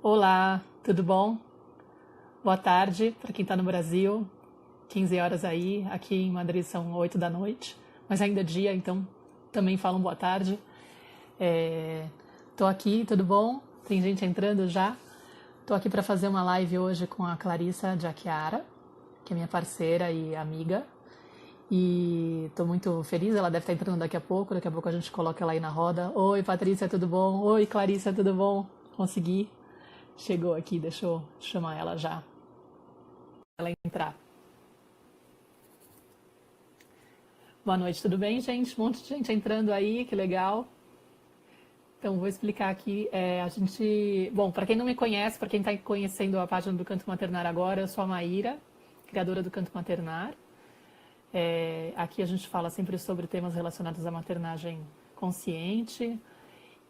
Olá, tudo bom? Boa tarde para quem está no Brasil, 15 horas aí, aqui em Madrid são 8 da noite, mas ainda é dia, então também falam boa tarde. Tô aqui, tudo bom? Tem gente entrando já. Tô aqui para fazer uma live hoje com a Clarissa Giacchiara, que é minha parceira e amiga. E tô muito feliz, ela deve estar entrando daqui a pouco a gente coloca ela aí na roda. Oi, Patrícia, tudo bom? Oi, Clarissa, tudo bom? Consegui. Chegou aqui, deixa eu chamar ela já. Ela entrar. Boa noite, tudo bem, gente? Um monte de gente entrando aí, que legal. Então, vou explicar aqui. Bom, para quem não me conhece, para quem está conhecendo a página do Canto Maternar agora, eu sou a Maíra, criadora do Canto Maternar. Aqui a gente fala sempre sobre temas relacionados à maternagem consciente.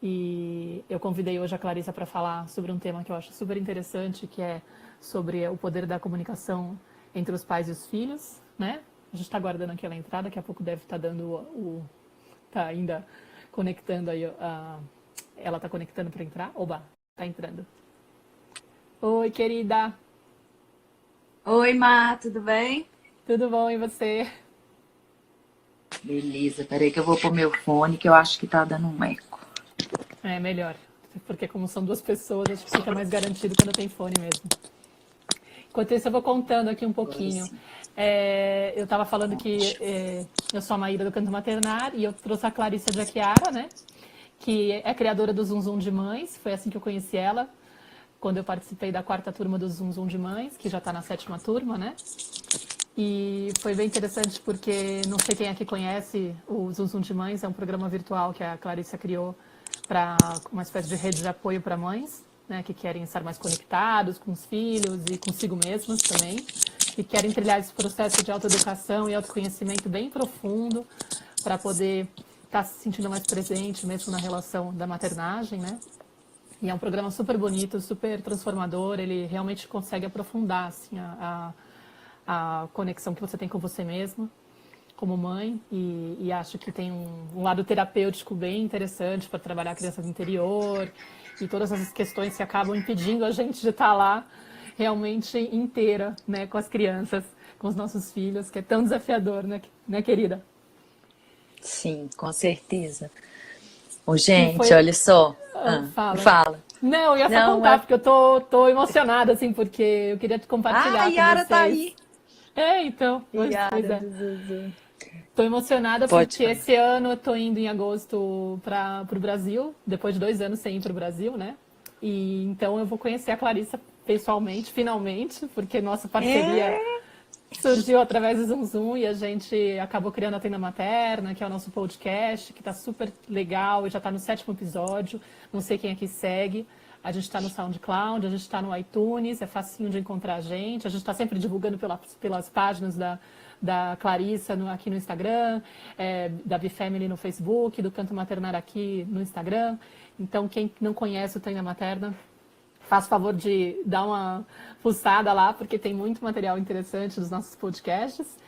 E eu convidei hoje a Clarissa para falar sobre um tema que eu acho super interessante, que é sobre o poder da comunicação entre os pais e os filhos, né? A gente está aguardando aquela entrada, daqui a pouco deve estar dando tá ainda conectando aí, ela está conectando para entrar. Oba, tá entrando. Oi, querida. Oi, Má, tudo bem? Tudo bom e você? Beleza, peraí que eu vou pôr meu fone, que eu acho que tá dando um eco. É melhor, porque como são duas pessoas, acho que fica mais garantido quando tem fone mesmo. Enquanto isso, eu vou contando aqui um pouquinho. Eu estava falando que eu sou a Maíra do Canto Maternar e eu trouxe a Clarissa Giacchiara, né? Que é criadora do Zum Zum de Mães. Foi assim que eu conheci ela, quando eu participei da 4ª turma do Zum Zum de Mães, que já está na 7ª turma, né? E foi bem interessante porque não sei quem aqui conhece o Zum Zum de Mães, é um programa virtual que a Clarissa criou para uma espécie de rede de apoio para mães, né, que querem estar mais conectados com os filhos e consigo mesmas também, e querem trilhar esse processo de autoeducação e autoconhecimento bem profundo para poder estar se sentindo mais presente mesmo na relação da maternagem, né? E é um programa super bonito, super transformador, ele realmente consegue aprofundar assim, a conexão que você tem com você mesma como mãe, e acho que tem um lado terapêutico bem interessante para trabalhar a criança do interior e todas essas questões que acabam impedindo a gente de estar lá realmente inteira, né, com as crianças, com os nossos filhos, que é tão desafiador, né, querida? Sim, com certeza. Ô, E gente, foi... olha só. Fala. Fala. Não, eu ia só Não, contar, porque eu tô emocionada, assim, porque eu queria te Ah, a compartilhar com Yara tá vocês. aí. Então, pois Yara é. do Zuzu. Tô emocionada Pode porque falar. esse ano eu tô indo em agosto para o Brasil, depois de 2 anos sem ir para o Brasil, né? E então eu vou conhecer a Clarissa pessoalmente, finalmente, porque nossa parceria É. surgiu através do Zum Zum e a gente acabou criando a Tenda Materna, que é o nosso podcast, que tá super legal e já tá no 7º episódio. Não sei quem aqui segue. A gente está no SoundCloud, a gente está no iTunes, é facinho de encontrar a gente. A gente está sempre divulgando pelas páginas da Clarissa aqui no Instagram, da Bifamily no Facebook, do Canto Maternar aqui no Instagram. Então, quem não conhece o Tenda Materna, faça o favor de dar uma fuçada lá, porque tem muito material interessante dos nossos podcasts.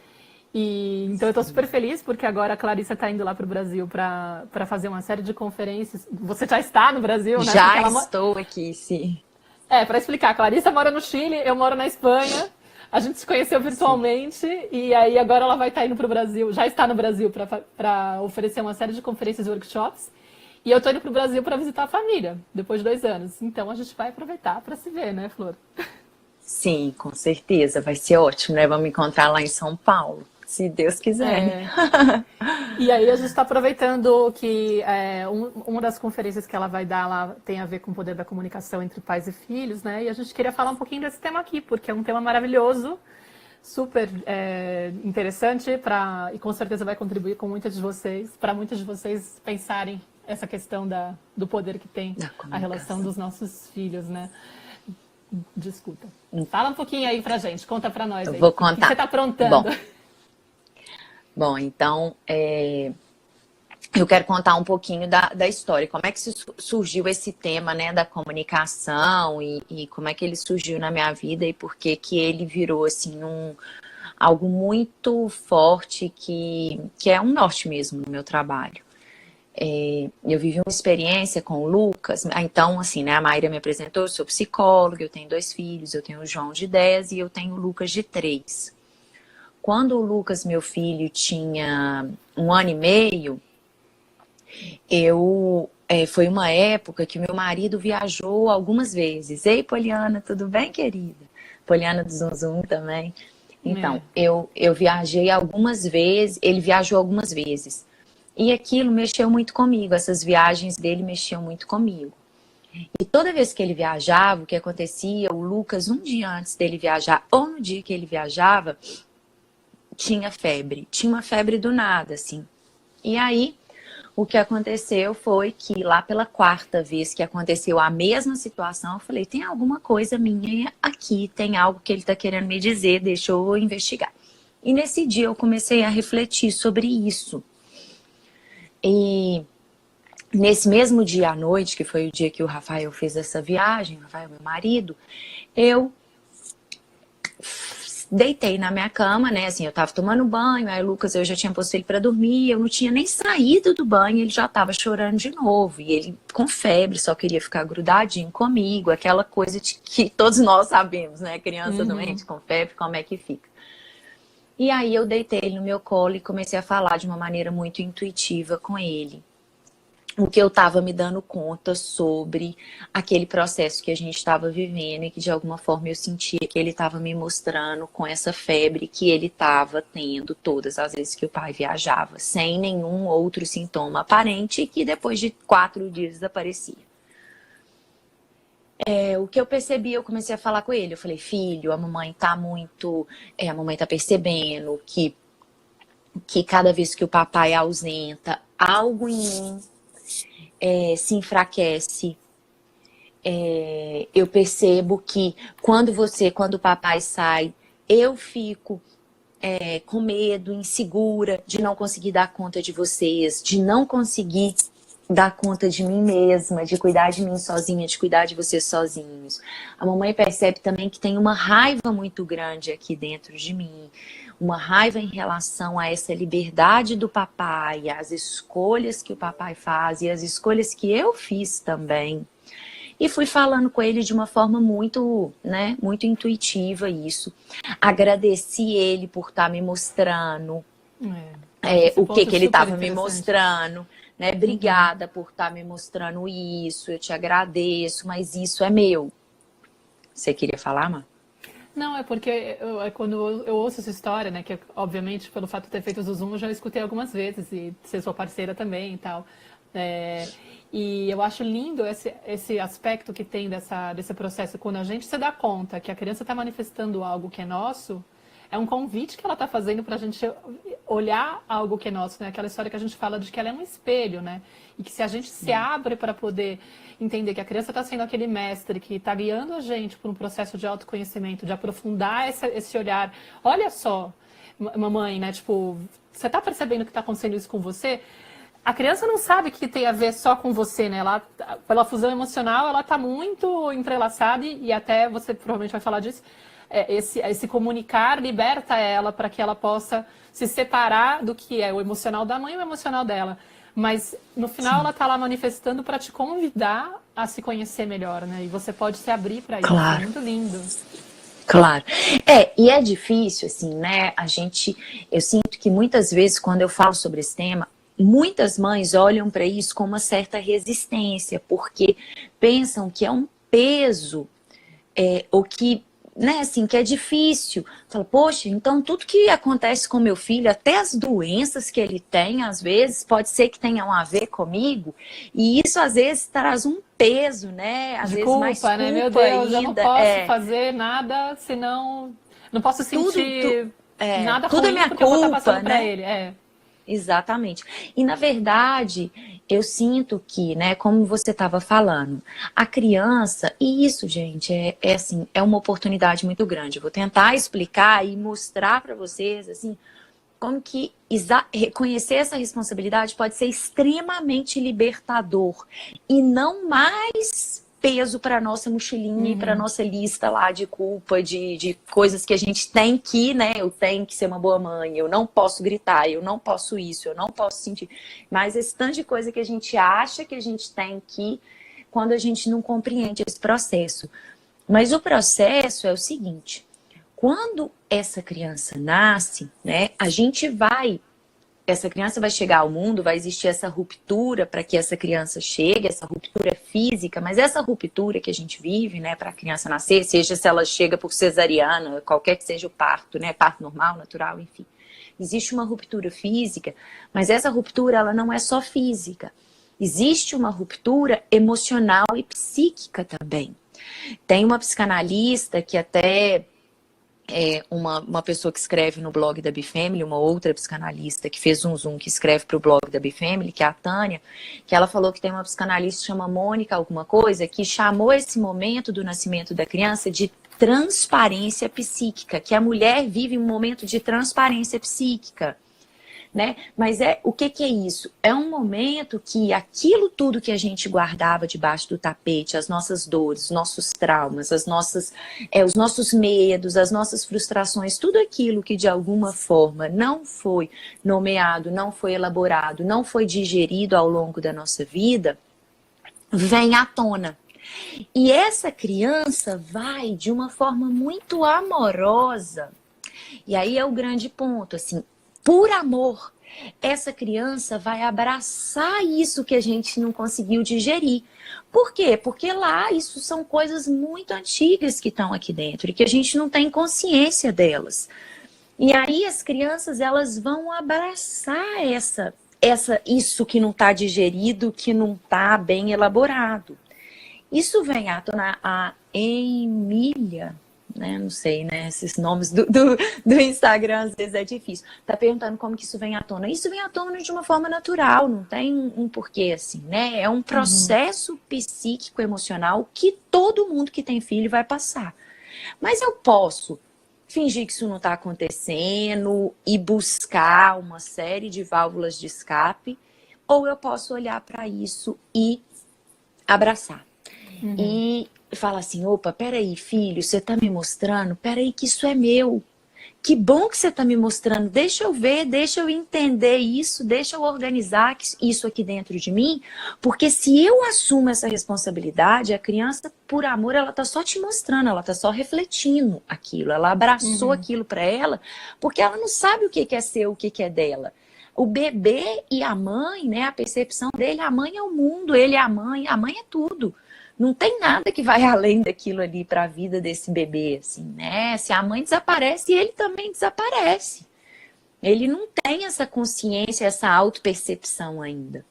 E então eu estou super feliz porque agora a Clarissa está indo lá para o Brasil para fazer uma série de conferências. Você já está no Brasil, né? Já estou aqui, sim. Para explicar, a Clarissa mora no Chile, eu moro na Espanha. A gente se conheceu virtualmente sim. E aí agora ela vai estar indo para o Brasil, já está no Brasil para oferecer uma série de conferências e workshops. E eu estou indo para o Brasil para visitar a família, depois de 2 anos. Então a gente vai aproveitar para se ver, né, Flor? Sim, com certeza. Vai ser ótimo, né? Vamos encontrar lá em São Paulo, se Deus quiser. E aí a gente está aproveitando que uma das conferências que ela vai dar lá tem a ver com o poder da comunicação entre pais e filhos, né? E a gente queria falar um pouquinho desse tema aqui, porque é um tema maravilhoso, super interessante e com certeza vai contribuir com muitas de vocês, para muitas de vocês pensarem essa questão do poder que tem a relação dos nossos filhos, né? Desculpa. Fala um pouquinho aí pra gente, conta pra nós aí. Eu vou contar. O que você tá aprontando? Bom, então, eu quero contar um pouquinho da história, como é que surgiu esse tema, né, da comunicação e como é que ele surgiu na minha vida e por que ele virou, assim, algo muito forte que é um norte mesmo no meu trabalho. eu vivi uma experiência com o Lucas. Então, assim, né, a Mayra me apresentou, eu sou psicóloga, eu tenho 2 filhos, eu tenho o João de 10 e eu tenho o Lucas de 3. Quando o Lucas, meu filho, tinha 1 ano e meio, foi uma época que meu marido viajou algumas vezes. Ei, Poliana, tudo bem, querida? Poliana do Zum Zum também. Então, eu viajei algumas vezes, ele viajou algumas vezes. E aquilo mexeu muito comigo, essas viagens dele mexiam muito comigo. E toda vez que ele viajava, o que acontecia, o Lucas, um dia antes dele viajar, ou no dia que ele viajava, tinha febre. Tinha uma febre do nada, assim. E aí, o que aconteceu foi que lá pela 4ª vez que aconteceu a mesma situação, eu falei, tem alguma coisa minha aqui, tem algo que ele está querendo me dizer, deixa eu investigar. E nesse dia eu comecei a refletir sobre isso. E nesse mesmo dia à noite, que foi o dia que o Rafael fez essa viagem, o Rafael, meu marido, eu deitei na minha cama, né, assim, eu tava tomando banho, aí o Lucas, eu já tinha posto ele pra dormir, eu não tinha nem saído do banho, ele já tava chorando de novo, e ele com febre, só queria ficar grudadinho comigo, aquela coisa que todos nós sabemos, né, criança doente com febre, como é que fica. E aí eu deitei ele no meu colo e comecei a falar de uma maneira muito intuitiva com ele. O que eu estava me dando conta sobre aquele processo que a gente estava vivendo e que de alguma forma eu sentia que ele estava me mostrando com essa febre que ele estava tendo todas as vezes que o pai viajava, sem nenhum outro sintoma aparente e que depois de 4 dias desaparecia. O que eu percebi, eu comecei a falar com ele, eu falei, filho, a mamãe tá percebendo que cada vez que o papai ausenta, algo em mim se enfraquece. Eu percebo que quando o papai sai, eu fico com medo, insegura de não conseguir dar conta de vocês, de não conseguir dar conta de mim mesma, de cuidar de mim sozinha, de cuidar de vocês sozinhos. A mamãe percebe também que tem uma raiva muito grande aqui dentro de mim, uma raiva em relação a essa liberdade do papai, as escolhas que o papai faz e as escolhas que eu fiz também. E fui falando com ele de uma forma muito, né, muito intuitiva isso. Agradeci ele por estar me mostrando o que ele estava me mostrando. Né? Obrigada por estar me mostrando isso, eu te agradeço, mas isso é meu. Você queria falar, Má? Não, é porque quando eu ouço essa história, né, que obviamente pelo fato de ter feito o Zoom, eu já escutei algumas vezes e ser sua parceira também e tal. E eu acho lindo esse aspecto que tem desse processo, quando a gente se dá conta que a criança está manifestando algo que é nosso, é um convite que ela está fazendo para a gente olhar algo que é nosso, né? Aquela história que a gente fala de que ela é um espelho, né? E que se a gente se abre para poder entender que a criança está sendo aquele mestre que está guiando a gente por um processo de autoconhecimento, de aprofundar esse olhar. Olha só, mamãe, né? Tipo, você está percebendo que está acontecendo isso com você? A criança não sabe que tem a ver só com você, né? Ela, pela fusão emocional, ela está muito entrelaçada e até você provavelmente vai falar disso. Esse comunicar liberta ela para que ela possa se separar do que é o emocional da mãe e o emocional dela. Mas no final ela está lá manifestando para te convidar a se conhecer melhor, né? E você pode se abrir para isso. Claro. É muito lindo. Claro. E é difícil, assim, né? Eu sinto que muitas vezes quando eu falo sobre esse tema, muitas mães olham para isso com uma certa resistência, porque pensam que é um peso, ou que, né, assim, que é difícil. Fala, poxa, então tudo que acontece com meu filho, até as doenças que ele tem, às vezes, pode ser que tenham a ver comigo, e isso às vezes traz um peso, né? Às vezes mais culpa, né? Meu Deus, ainda. Eu não posso fazer nada, senão não posso sentir nada tudo ruim, é minha porque culpa, eu vou estar passando né? pra ele. Exatamente. E, na verdade, eu sinto que, né, como você estava falando, a criança, e isso, gente, assim, é uma oportunidade muito grande. Eu vou tentar explicar e mostrar para vocês, assim, como que reconhecer essa responsabilidade pode ser extremamente libertador e não mais peso para nossa mochilinha e para nossa lista lá de culpa, de coisas que a gente tem que, né? Eu tenho que ser uma boa mãe, eu não posso gritar, eu não posso isso, eu não posso sentir. Mas esse tanto de coisa que a gente acha que a gente tem que, quando a gente não compreende esse processo. Mas o processo é o seguinte, quando essa criança nasce, né? Essa criança vai chegar ao mundo, vai existir essa ruptura para que essa criança chegue, essa ruptura física, mas essa ruptura que a gente vive, né, para a criança nascer, seja se ela chega por cesariana, qualquer que seja o parto, né, parto normal, natural, enfim. Existe uma ruptura física, mas essa ruptura ela não é só física. Existe uma ruptura emocional e psíquica também. Tem uma psicanalista que até uma pessoa que escreve no blog da Bifamily, uma outra psicanalista que fez um Zoom que escreve para o blog da Bifamily, que é a Tânia, que ela falou que tem uma psicanalista que chama Mônica alguma coisa, que chamou esse momento do nascimento da criança de transparência psíquica, que a mulher vive um momento de transparência psíquica. Né? Mas o que é isso? É um momento que aquilo tudo que a gente guardava debaixo do tapete, as nossas dores, os nossos traumas, os nossos medos, as nossas frustrações, tudo aquilo que de alguma forma não foi nomeado, não foi elaborado, não foi digerido ao longo da nossa vida, vem à tona. E essa criança vai de uma forma muito amorosa. E aí é o grande ponto, assim, por amor, essa criança vai abraçar isso que a gente não conseguiu digerir. Por quê? Porque lá isso são coisas muito antigas que estão aqui dentro e que a gente não tem consciência delas. E aí as crianças elas vão abraçar isso que não está digerido, que não está bem elaborado. Isso vem à tona. A Emília, né? Não sei, né? Esses nomes do Instagram às vezes é difícil. Tá perguntando como que isso vem à tona. Isso vem à tona de uma forma natural, não tem um porquê assim, né? É um processo psíquico, emocional que todo mundo que tem filho vai passar. Mas eu posso fingir que isso não está acontecendo e buscar uma série de válvulas de escape, ou eu posso olhar para isso e abraçar. E fala assim, opa, peraí, filho, você tá me mostrando, peraí que isso é meu. Que bom que você tá me mostrando, deixa eu ver, deixa eu entender isso, deixa eu organizar isso aqui dentro de mim, porque se eu assumo essa responsabilidade, a criança, por amor, ela tá só te mostrando, ela tá só refletindo aquilo, ela abraçou aquilo para ela, porque ela não sabe o que é seu, o que é dela. O bebê e a mãe, né, a percepção dele, a mãe é o mundo, ele é a mãe é tudo. Não tem nada que vai além daquilo ali para a vida desse bebê, assim, né? Se a mãe desaparece, ele também desaparece. Ele não tem essa consciência, essa autopercepção ainda.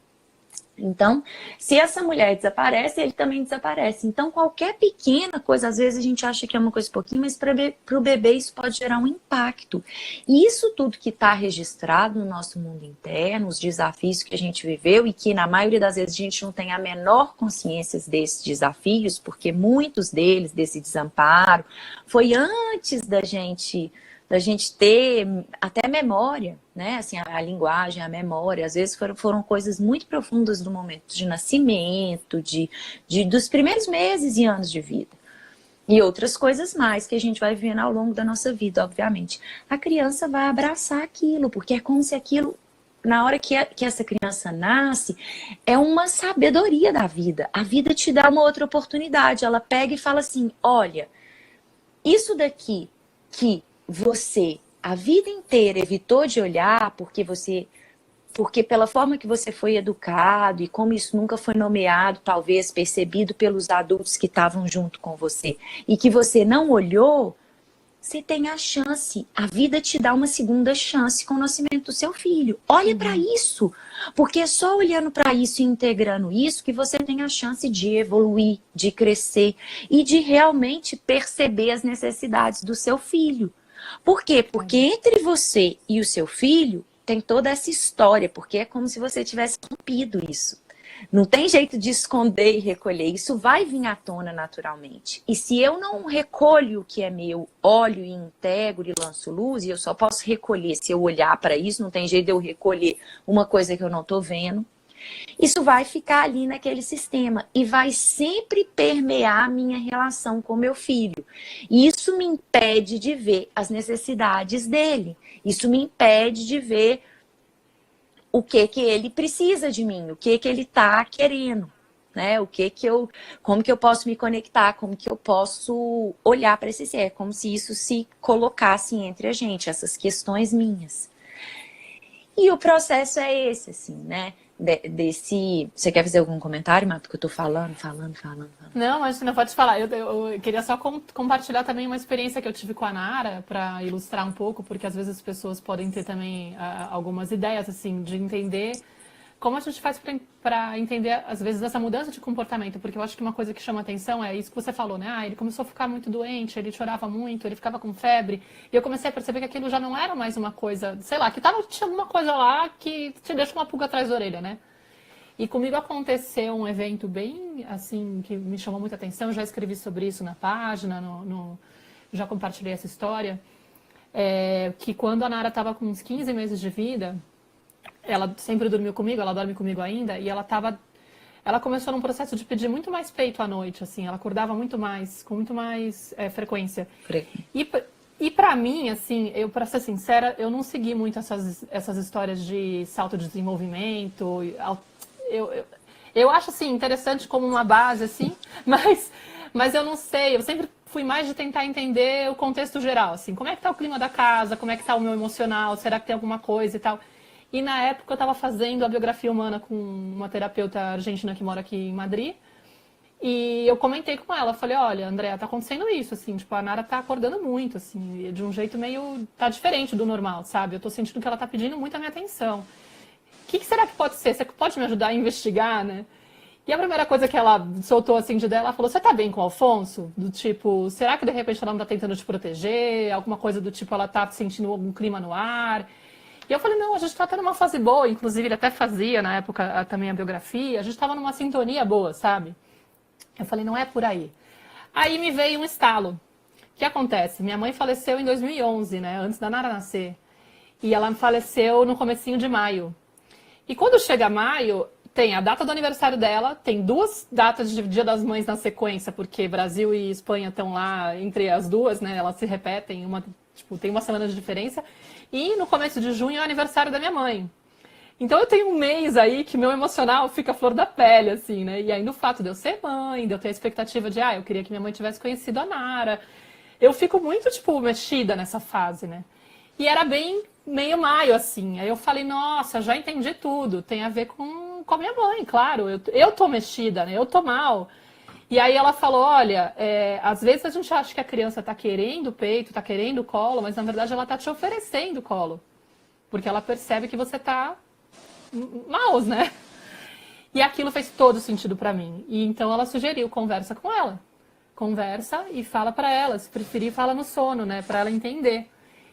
Então, se essa mulher desaparece, ele também desaparece. Então, qualquer pequena coisa, às vezes a gente acha que é uma coisa pouquinho, mas para o bebê isso pode gerar um impacto. E isso tudo que está registrado no nosso mundo interno, os desafios que a gente viveu e que na maioria das vezes a gente não tem a menor consciência desses desafios, porque muitos deles, desse desamparo, foi antes da gente ter até memória, né? Assim, a linguagem, a memória, às vezes foram coisas muito profundas do momento de nascimento, dos primeiros meses e anos de vida. E outras coisas mais que a gente vai vivendo ao longo da nossa vida, obviamente. A criança vai abraçar aquilo, porque é como se aquilo, na hora que essa criança nasce, é uma sabedoria da vida. A vida te dá uma outra oportunidade. Ela pega e fala assim, olha, isso daqui que você a vida inteira evitou de olhar porque pela forma que você foi educado e como isso nunca foi nomeado, talvez percebido pelos adultos que estavam junto com você e que você não olhou, você tem a chance, a vida te dá uma segunda chance com o nascimento do seu filho. Olha para isso, porque é só olhando para isso e integrando isso que você tem a chance de evoluir, de crescer e de realmente perceber as necessidades do seu filho. Por quê? Porque entre você e o seu filho tem toda essa história, porque é como se você tivesse rompido isso. Não tem jeito de esconder e recolher, isso vai vir à tona naturalmente. E se eu não recolho o que é meu, olho e integro e lanço luz, e eu só posso recolher se eu olhar para isso, não tem jeito de eu recolher uma coisa que eu não estou vendo. isso vai ficar ali naquele sistema e vai sempre permear a minha relação com meu filho. E isso me impede de ver as necessidades dele. Isso me impede de ver o que ele precisa de mim, o que ele está querendo, né? Como que eu posso me conectar, como que eu posso olhar para esse ser, como se isso se colocasse entre a gente, essas questões minhas. E o processo é esse, assim, né? Você quer fazer algum comentário, Marta? Porque eu tô falando. Não, mas não pode falar. Eu queria só compartilhar também uma experiência que eu tive com a Nara, para ilustrar um pouco, porque às vezes as pessoas podem ter também algumas ideias, assim, de entender como a gente faz para entender, às vezes, essa mudança de comportamento. Porque eu acho que uma coisa que chama atenção é isso que você falou, né? Ah, ele começou a ficar muito doente, ele chorava muito, ele ficava com febre. E eu comecei a perceber que aquilo já não era mais uma coisa, sei lá, tinha alguma coisa lá que te deixa uma pulga atrás da orelha, né? E comigo aconteceu um evento bem, assim, que me chamou muita atenção. Eu já escrevi sobre isso na página, já compartilhei essa história. Que quando a Nara estava com uns 15 meses de vida, ela sempre dormiu comigo, ela dorme comigo ainda, e ela começou num processo de pedir muito mais peito à noite, assim, ela acordava muito mais, com muito mais frequência. E pra mim, assim, pra ser sincera, eu não segui muito essas histórias de salto de desenvolvimento. Eu acho, assim, interessante como uma base, assim, mas eu não sei, eu sempre fui mais de tentar entender o contexto geral, assim, como é que tá o clima da casa, como é que tá o meu emocional, será que tem alguma coisa e tal. E na época eu estava fazendo a biografia humana com uma terapeuta argentina que mora aqui em Madrid. E eu comentei com ela, falei, olha, Andréa, tá acontecendo isso, assim, tipo, a Nara tá acordando muito, assim, de um jeito meio, tá diferente do normal, sabe? Eu tô sentindo que ela tá pedindo muito a minha atenção. O que será que pode ser? Você pode me ajudar a investigar, né? E a primeira coisa que ela soltou, assim, de ideia, ela falou, você tá bem com o Alfonso? Do tipo, será que de repente ela não tá tentando te proteger? Alguma coisa do tipo, ela tá sentindo algum clima no ar? E eu falei, não, a gente tá tendo uma fase boa, inclusive ele até fazia na época também a biografia, a gente tava numa sintonia boa, sabe? Eu falei, não é por aí. Aí me veio um estalo. O que acontece? Minha mãe faleceu em 2011, né, antes da Nara nascer. E ela faleceu no comecinho de maio. E quando chega maio, tem a data do aniversário dela, tem 2 datas de Dia das Mães na sequência, porque Brasil e Espanha estão lá entre as duas, né, elas se repetem, tem uma semana de diferença. E no começo de junho é o aniversário da minha mãe. Então eu tenho um mês aí que meu emocional fica à flor da pele, assim, né? E aí no fato de eu ser mãe, de eu ter a expectativa de, eu queria que minha mãe tivesse conhecido a Nara. Eu fico muito, mexida nessa fase, né? E era bem meio maio, assim. Aí eu falei, nossa, já entendi tudo. Tem a ver com a minha mãe, claro. Eu tô mexida, né? Eu tô mal. E aí ela falou, olha, às vezes a gente acha que a criança tá querendo o peito, tá querendo o colo, mas na verdade ela tá te oferecendo o colo. Porque ela percebe que você tá maus, né? E aquilo fez todo sentido pra mim. E então ela sugeriu, conversa com ela. Conversa e fala pra ela, se preferir, fala no sono, né? Pra ela entender.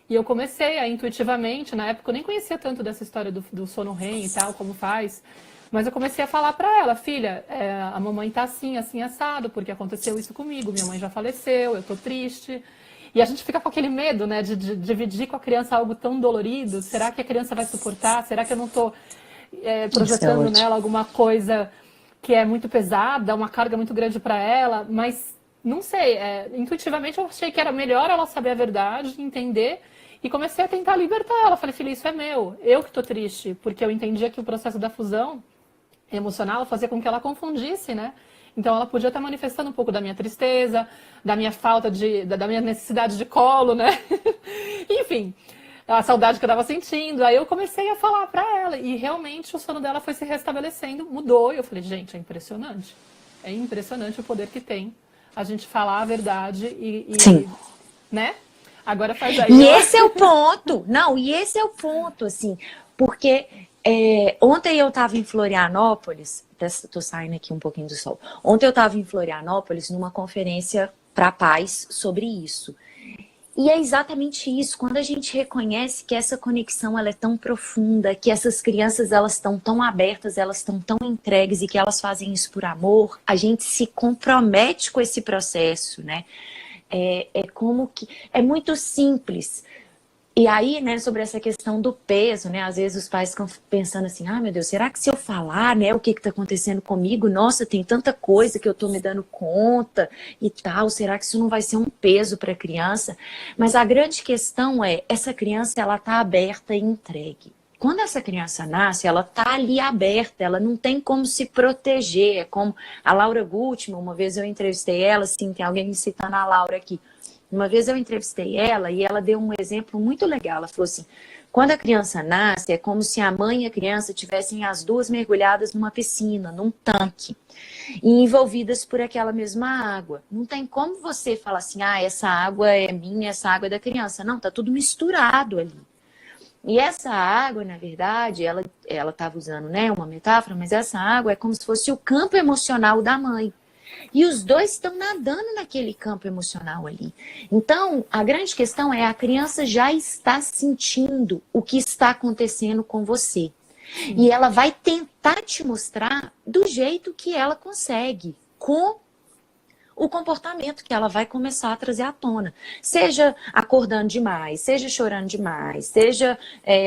E eu comecei a intuitivamente, na época eu nem conhecia tanto dessa história do sono REM e tal, como faz. Mas eu comecei a falar pra ela, filha, a mamãe tá assim, assim, assado, porque aconteceu isso comigo, minha mãe já faleceu, eu tô triste. E a gente fica com aquele medo, né, de dividir com a criança algo tão dolorido. Será que a criança vai suportar? Será que eu não tô projetando nela alguma coisa que é muito pesada, uma carga muito grande pra ela? Mas, não sei, intuitivamente eu achei que era melhor ela saber a verdade, entender. E comecei a tentar libertar ela. Falei, filha, isso é meu. Eu que tô triste. Porque eu entendia que o processo da fusão emocional fazia com que ela confundisse, né? Então ela podia estar manifestando um pouco da minha tristeza, da minha falta da minha necessidade de colo, né? Enfim, a saudade que eu estava sentindo. Aí eu comecei a falar para ela e realmente o sono dela foi se restabelecendo, mudou. E eu falei, gente, é impressionante. É impressionante o poder que tem a gente falar a verdade Sim. né? Agora faz aí. E esse é o ponto. Não, e esse é o ponto, assim, porque ontem eu estava em Florianópolis, tô saindo aqui um pouquinho do sol. Ontem eu estava em Florianópolis numa conferência para pais sobre isso. E é exatamente isso, quando a gente reconhece que essa conexão ela é tão profunda, que essas crianças elas estão tão abertas, elas estão tão entregues e que elas fazem isso por amor, a gente se compromete com esse processo, né? Como que é muito simples. E aí, né, sobre essa questão do peso, né, às vezes os pais ficam pensando assim, ah, meu Deus, será que se eu falar, né, o que tá acontecendo comigo, nossa, tem tanta coisa que eu tô me dando conta e tal, será que isso não vai ser um peso para a criança? Mas a grande questão é, essa criança, ela tá aberta e entregue. Quando essa criança nasce, ela tá ali aberta, ela não tem como se proteger, é como a Laura Gutman, uma vez eu entrevistei ela, assim, tem alguém me citando a Laura aqui. Uma vez eu entrevistei ela e ela deu um exemplo muito legal. Ela falou assim, quando a criança nasce, é como se a mãe e a criança tivessem as duas mergulhadas numa piscina, num tanque, e envolvidas por aquela mesma água. Não tem como você falar assim, ah, essa água é minha, essa água é da criança. Não, tá tudo misturado ali. E essa água, na verdade, ela estava usando, né, uma metáfora, mas essa água é como se fosse o campo emocional da mãe. E os dois estão nadando naquele campo emocional ali. Então, a grande questão é a criança já está sentindo o que está acontecendo com você. E ela vai tentar te mostrar do jeito que ela consegue, com o comportamento que ela vai começar a trazer à tona. Seja acordando demais, seja chorando demais, seja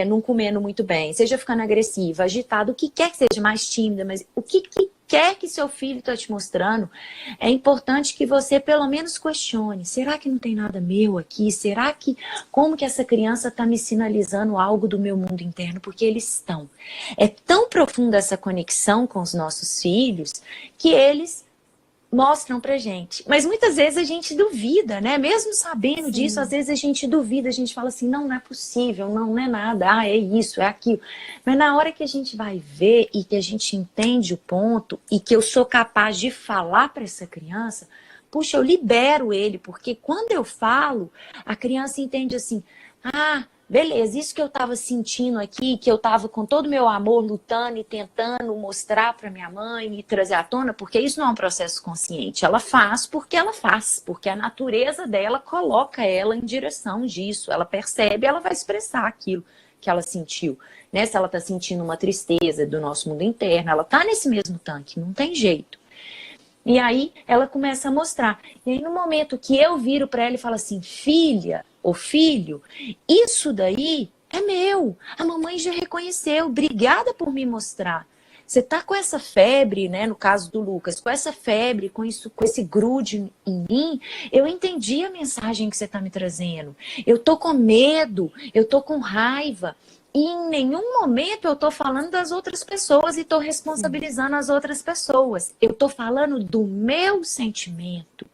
não comendo muito bem, seja ficando agressiva, agitada, o que quer que seja, mais tímida, mas o que quer que seu filho está te mostrando, é importante que você pelo menos questione. Será que não tem nada meu aqui? Será que, como que essa criança está me sinalizando algo do meu mundo interno? Porque eles estão. É tão profunda essa conexão com os nossos filhos, que eles mostram pra gente. Mas muitas vezes a gente duvida, né? Mesmo sabendo disso, às vezes a gente duvida, a gente fala assim, não é possível, não é nada, ah, é isso, é aquilo. Mas na hora que a gente vai ver e que a gente entende o ponto e que eu sou capaz de falar para essa criança, puxa, eu libero ele, porque quando eu falo, a criança entende assim, ah, beleza, isso que eu estava sentindo aqui, que eu estava com todo o meu amor lutando e tentando mostrar para minha mãe e trazer à tona, porque isso não é um processo consciente. Ela faz, porque a natureza dela coloca ela em direção disso. Ela percebe, ela vai expressar aquilo que ela sentiu. Né? Se ela está sentindo uma tristeza do nosso mundo interno, ela está nesse mesmo tanque, não tem jeito. E aí ela começa a mostrar. E aí no momento que eu viro para ela e falo assim, filha ou filho, isso daí é meu. A mamãe já reconheceu. Obrigada por me mostrar. Você tá com essa febre, né? No caso do Lucas, com essa febre, com isso, com esse grude em mim, eu entendi a mensagem que você tá me trazendo. Eu tô com medo, eu tô com raiva. E em nenhum momento eu tô falando das outras pessoas e tô responsabilizando as outras pessoas. Eu tô falando do meu sentimento.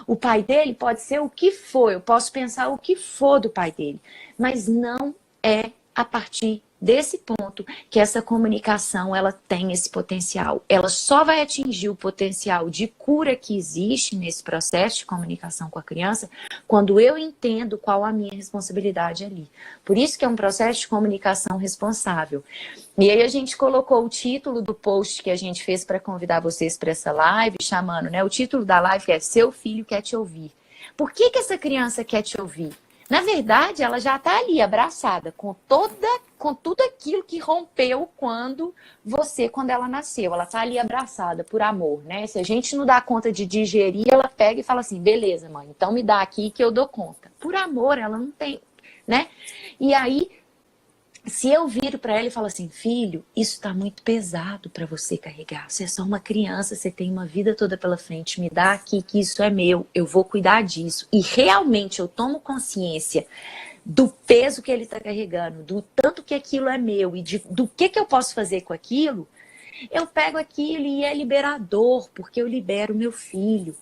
O pai dele pode ser o que for, eu posso pensar o que for do pai dele, mas não é a partir desse ponto que essa comunicação ela tem esse potencial. Ela só vai atingir o potencial de cura que existe nesse processo de comunicação com a criança quando eu entendo qual a minha responsabilidade ali. Por isso que é um processo de comunicação responsável. E aí a gente colocou o título do post que a gente fez para convidar vocês para essa live, chamando, né? O título da live é Seu Filho Quer Te Ouvir. Por que essa criança quer te ouvir? Na verdade, ela já está ali abraçada com tudo aquilo que rompeu quando ela nasceu. Ela está ali abraçada por amor, né? Se a gente não dá conta de digerir, ela pega e fala assim, beleza, mãe, então me dá aqui que eu dou conta. Por amor, ela não tem, né? E aí, se eu viro para ela e falo assim, filho, isso está muito pesado para você carregar. Você é só uma criança, você tem uma vida toda pela frente. Me dá aqui que isso é meu, eu vou cuidar disso. E realmente eu tomo consciência do peso que ele está carregando, do tanto que aquilo é meu e do que eu posso fazer com aquilo. Eu pego aquilo e é liberador, porque eu libero meu filho.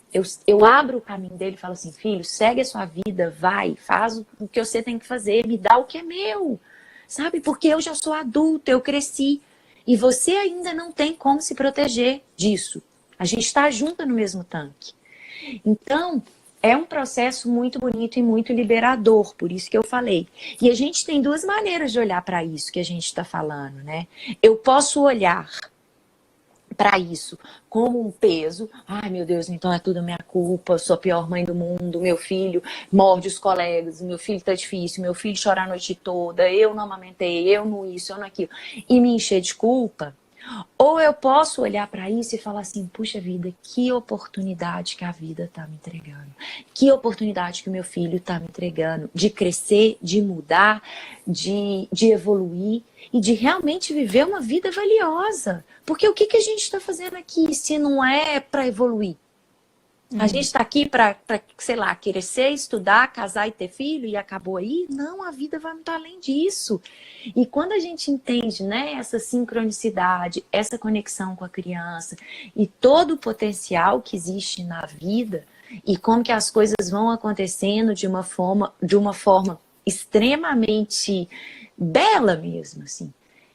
Eu abro o caminho dele e falo assim, filho, segue a sua vida, vai, faz o que você tem que fazer, me dá o que é meu. Sabe? Porque eu já sou adulta, eu cresci. E você ainda não tem como se proteger disso. A gente está junto no mesmo tanque. Então, é um processo muito bonito e muito liberador, por isso que eu falei. E a gente tem duas maneiras de olhar para isso que a gente está falando, né? Eu posso olhar para isso como um peso. Ai, meu Deus, então é tudo minha culpa, eu sou a pior mãe do mundo, meu filho morde os colegas, meu filho tá difícil, meu filho chora a noite toda, eu não amamentei, eu não isso, eu não aquilo. E me encher de culpa. Ou eu posso olhar para isso e falar assim, puxa vida, que oportunidade que a vida está me entregando. Que oportunidade que o meu filho está me entregando de crescer, de mudar, de evoluir e de realmente viver uma vida valiosa. Porque o que a gente está fazendo aqui se não é para evoluir? A gente está aqui para, sei lá, crescer, estudar, casar e ter filho e acabou aí? Não, a vida vai muito além disso. E quando a gente entende, né, essa sincronicidade, essa conexão com a criança e todo o potencial que existe na vida e como que as coisas vão acontecendo de uma forma extremamente bela mesmo, assim,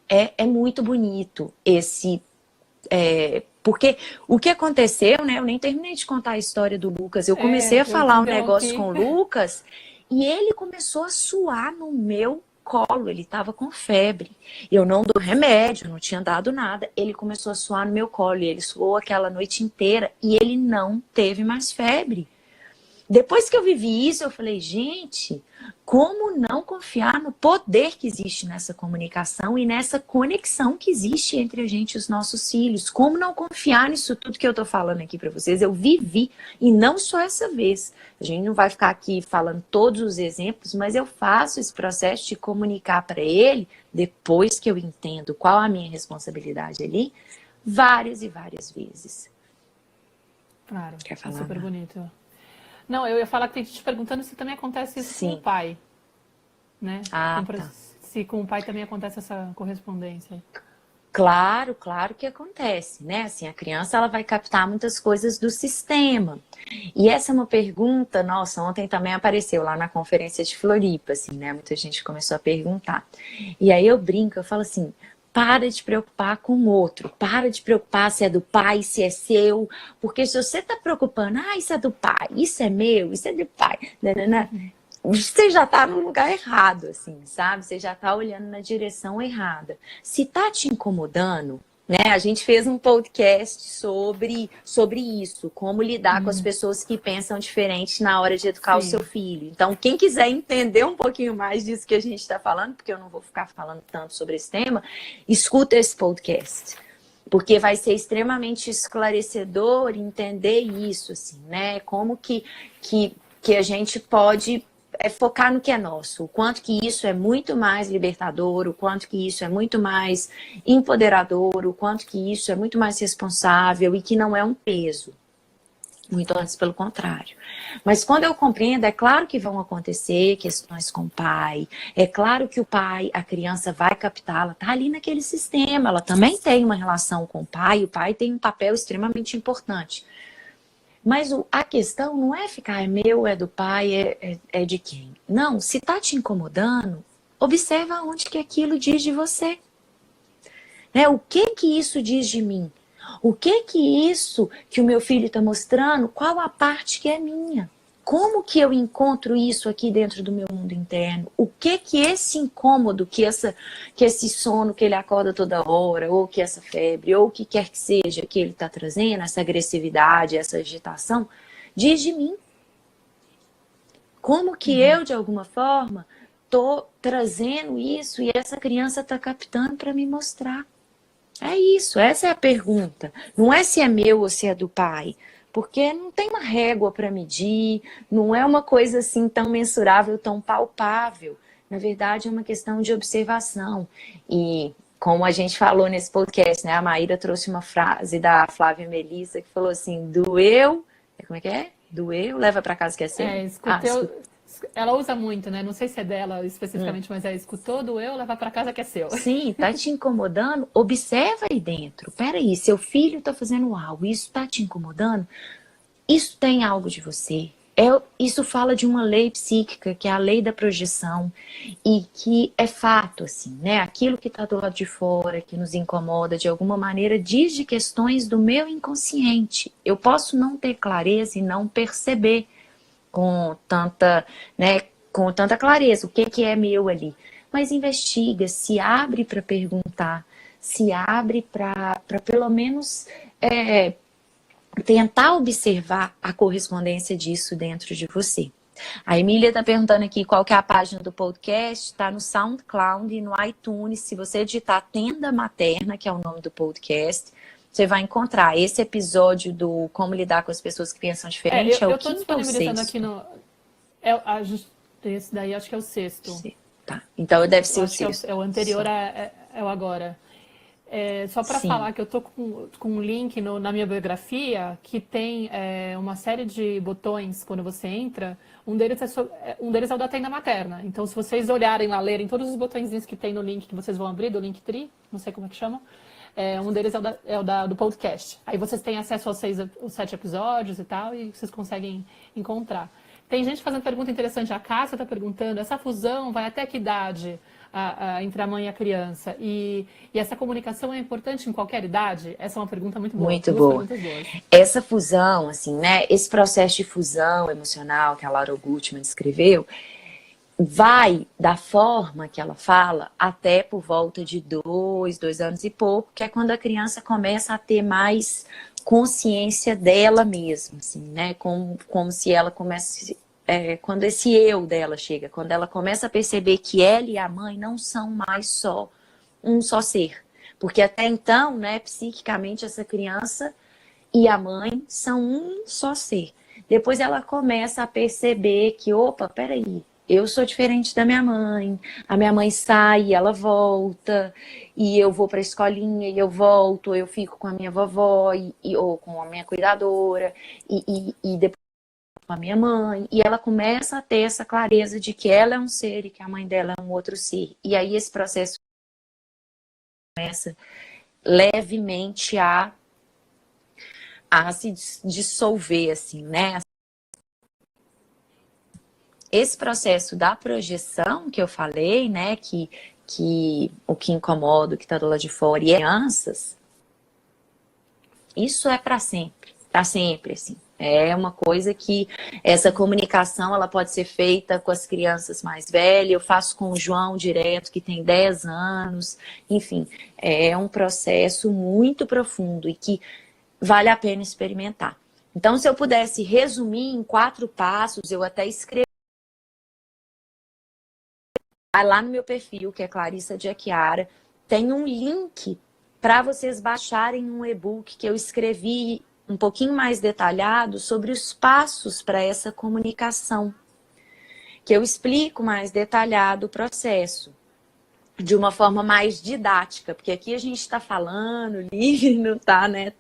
é muito bonito esse... porque o que aconteceu, né? Eu nem terminei de contar a história do Lucas. Eu comecei a falar um negócio com o Lucas e ele começou a suar no meu colo. Ele estava com febre. Eu não dou remédio, não tinha dado nada. Ele começou a suar no meu colo e ele suou aquela noite inteira e ele não teve mais febre. Depois que eu vivi isso, eu falei, gente, como não confiar no poder que existe nessa comunicação e nessa conexão que existe entre a gente e os nossos filhos? Como não confiar nisso tudo que eu tô falando aqui para vocês? Eu vivi, e não só essa vez. A gente não vai ficar aqui falando todos os exemplos, mas eu faço esse processo de comunicar para ele, depois que eu entendo qual a minha responsabilidade ali, várias e várias vezes. Claro, Quer falar? super bonito. Não, eu ia falar que tem gente te perguntando se também acontece isso Sim. com o pai, né? Ah, tá. Se com o pai também acontece essa correspondência. Claro, claro que acontece, né? Assim, a criança ela vai captar muitas coisas do sistema. E essa é uma pergunta, nossa, ontem também apareceu lá na conferência de Floripa, assim, né? Muita gente começou a perguntar. E aí eu brinco, eu falo assim, para de preocupar com o outro, para de preocupar se é do pai, se é seu, porque se você tá preocupando, isso é do pai, isso é meu, isso é do pai, nanana, você já tá no lugar errado, assim, sabe? Você já tá olhando na direção errada. Se tá te incomodando, né? A gente fez um podcast sobre isso, como lidar com as pessoas que pensam diferente na hora de educar o seu filho. Então, quem quiser entender um pouquinho mais disso que a gente está falando, porque eu não vou ficar falando tanto sobre esse tema, escuta esse podcast. Porque vai ser extremamente esclarecedor entender isso, assim, né? Como que a gente pode focar no que é nosso, o quanto que isso é muito mais libertador, o quanto que isso é muito mais empoderador, o quanto que isso é muito mais responsável e que não é um peso. Muito antes, pelo contrário. Mas quando eu compreendo, é claro que vão acontecer questões com o pai, é claro que o pai, a criança vai captar, ela está ali naquele sistema, ela também tem uma relação com o pai tem um papel extremamente importante. Mas a questão não é ficar, é meu, é do pai, é de quem? Não, se está te incomodando, observa onde que aquilo diz de você. Né? O que isso diz de mim? O que isso que o meu filho está mostrando, qual a parte que é minha? Como que eu encontro isso aqui dentro do meu mundo interno? O que esse incômodo, que esse sono que ele acorda toda hora, ou que essa febre, ou o que quer que seja que ele está trazendo, essa agressividade, essa agitação, diz de mim? Como que eu, de alguma forma, estou trazendo isso e essa criança está captando para me mostrar? É isso, essa é a pergunta. Não é se é meu ou se é do pai. Porque não tem uma régua para medir, não é uma coisa assim tão mensurável, tão palpável. Na verdade, é uma questão de observação. E como a gente falou nesse podcast, né? A Maíra trouxe uma frase da Flávia Melissa que falou assim, doeu, como é que é? Doeu, leva para casa que é seu. Ela usa muito, né? Não sei se é dela especificamente, mas escutou, doeu, leva para casa que é seu. Sim, tá te incomodando? Observa aí dentro. Peraí, seu filho tá fazendo algo, isso tá te incomodando? Isso tem algo de você. Isso fala de uma lei psíquica, que é a lei da projeção, e que é fato, assim, né? Aquilo que tá do lado de fora, que nos incomoda de alguma maneira, diz de questões do meu inconsciente. Eu posso não ter clareza e não perceber com tanta clareza o que é meu ali. Mas investiga, se abre para perguntar, se abre para pelo menos tentar observar a correspondência disso dentro de você. A Emília está perguntando aqui qual que é a página do podcast. Está no SoundCloud e no iTunes. Se você digitar Tenda Materna, que é o nome do podcast, você vai encontrar esse episódio do Como Lidar com as Pessoas que Pensam Diferente. Eu o estou quinto ou disponibilizando sexto? aqui no... esse daí acho que é o sexto. Tá, então deve ser Eu o acho que sexto. é o anterior, é o agora. Só para Sim. falar que eu tô com um link na minha biografia que tem uma série de botões quando você entra. Um deles é o da Tenda Materna. Então, se vocês olharem lá, lerem todos os botõezinhos que tem no link que vocês vão abrir, do Linktree, não sei como é que chama, um deles do podcast. Aí vocês têm acesso aos 7 episódios e tal, e vocês conseguem encontrar. Tem gente fazendo pergunta interessante. A Cássia está perguntando, essa fusão vai até que idade entre a mãe e a criança? E essa comunicação é importante em qualquer idade? Essa é uma pergunta muito boa. Muito boa. Essa fusão, assim, né? Esse processo de fusão emocional que a Laura Gutman descreveu, vai da forma que ela fala até por volta de 2 anos e pouco, que é quando a criança começa a ter mais consciência dela mesma, assim, né? Como se ela comece... quando esse eu dela chega, quando ela começa a perceber que ela e a mãe não são mais só um só ser. Porque até então, né, psiquicamente, essa criança e a mãe são um só ser. Depois ela começa a perceber que, opa, peraí, eu sou diferente da minha mãe, a minha mãe sai e ela volta, e eu vou para a escolinha e eu volto, eu fico com a minha vovó ou com a minha cuidadora, e depois com a minha mãe, e ela começa a ter essa clareza de que ela é um ser e que a mãe dela é um outro ser. E aí esse processo começa levemente a se dissolver, assim, né? Esse processo da projeção que eu falei, né, que o que incomoda, o que está do lado de fora, e crianças, isso é para sempre, assim. É uma coisa que essa comunicação ela pode ser feita com as crianças mais velhas. Eu faço com o João direto, que tem 10 anos. Enfim, é um processo muito profundo e que vale a pena experimentar. Então, se eu pudesse resumir em 4 passos, eu até escrevi lá no meu perfil, que é Clarissa de Achiara, tem um link para vocês baixarem um e-book que eu escrevi um pouquinho mais detalhado sobre os passos para essa comunicação, que eu explico mais detalhado o processo, de uma forma mais didática, porque aqui a gente está falando livre, não está, né,